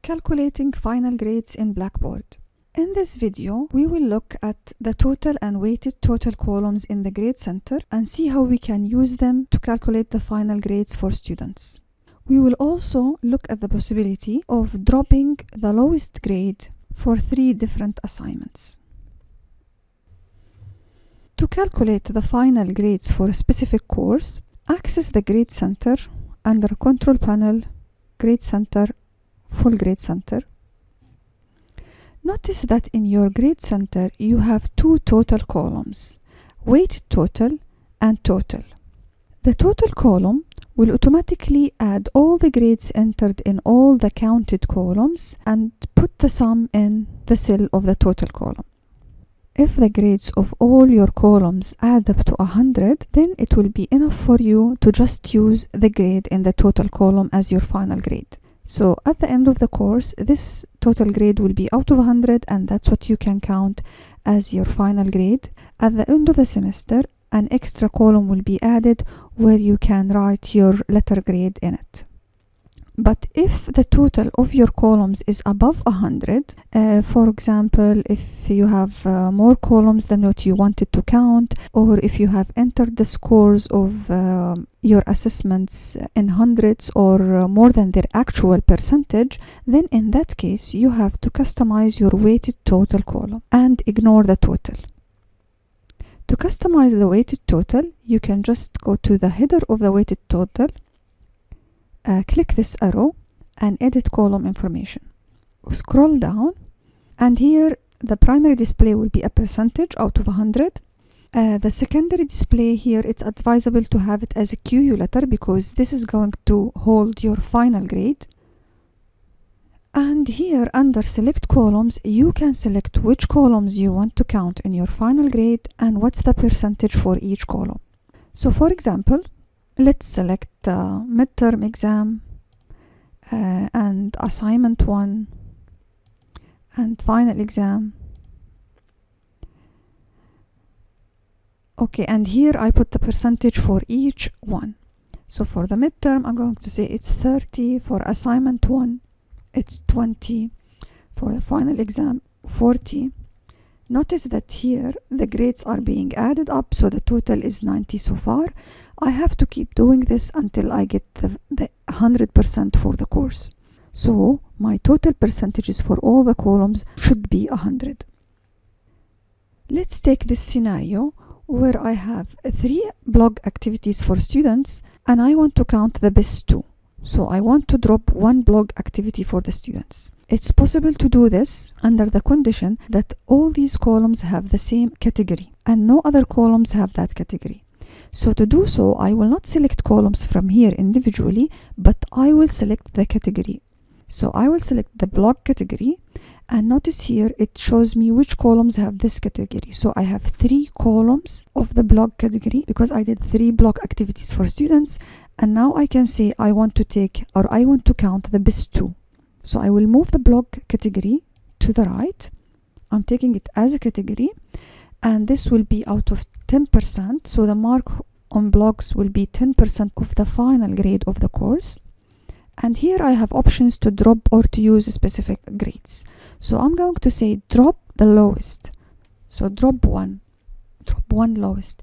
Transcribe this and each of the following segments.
Calculating final grades in Blackboard. In this video, we will look at the total and weighted total columns in the Grade Center and see how we can use them to calculate the final grades for students. We will also look at the possibility of dropping the lowest grade for 3 different assignments. To calculate the final grades for a specific course, access the Grade Center under Control Panel, Grade Center, Full Grade Center. Notice that in your Grade Center you have 2 total columns, weighted total and total. The total column will automatically add all the grades entered in all the counted columns and put the sum in the cell of the total column. If the grades of all your columns add up to 100, then it will be enough for you to just use the grade in the total column as your final grade. So at the end of the course, this total grade will be out of 100, and that's what you can count as your final grade. At the end of the semester, an extra column will be added where you can write your letter grade in it. But if the total of your columns is above 100, for example, if you have more columns than what you wanted to count, or if you have entered the scores of your assessments in hundreds or more than their actual percentage, then in that case you have to customize your weighted total column and ignore the total. To customize the weighted total, you can just go to the header of the weighted total, click this arrow and edit column information. Scroll down, and here the primary display will be a percentage out of 100. The secondary display here, it's advisable to have it as a QU letter because this is going to hold your final grade. And here under select columns, you can select which columns you want to count in your final grade and what's the percentage for each column. So for example, let's select midterm exam and assignment 1 and final exam. Okay, and here I put the percentage for each one. So for the midterm, I'm going to say it's 30. For assignment 1, it's 20. For the final exam, 40. Notice that here the grades are being added up, so the total is 90 so far. I have to keep doing this until I get the 100% for the course. So my total percentages for all the columns should be 100. Let's take this scenario where I have 3 blog activities for students and I want to count the best 2. So I want to drop 1 blog activity for the students. It's possible to do this under the condition that all these columns have the same category and no other columns have that category. So to do so, I will not select columns from here individually, but I will select the category. So I will select the blog category, and notice here it shows me which columns have this category. So I have 3 columns of the blog category because I did 3 blog activities for students, and now I can say I want to count the best 2. So I will move the blog category to the right. I'm taking it as a category, and this will be out of 10%. So the mark on blogs will be 10% of the final grade of the course. And here I have options to drop or to use specific grades. So I'm going to say drop the lowest. So drop 1 lowest.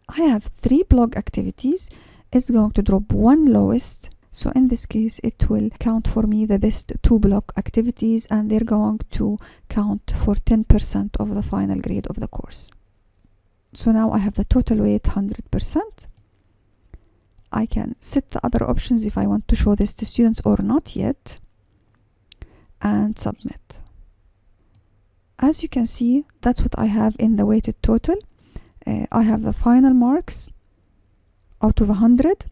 I have 3 blog activities. It's going to drop 1 lowest. So in this case, it will count for me the best 2 blog activities, and they're going to count for 10% of the final grade of the course. So now I have the total weight 100%. I can set the other options if I want to show this to students or not yet, and submit. As you can see, that's what I have in the weighted total. I have the final marks out of 100.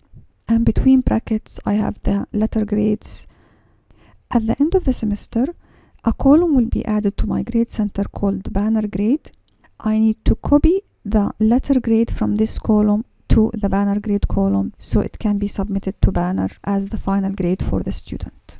And between brackets, I have the letter grades. At the end of the semester, a column will be added to my grade center called banner grade. I need to copy the letter grade from this column to the banner grade column so it can be submitted to banner as the final grade for the student.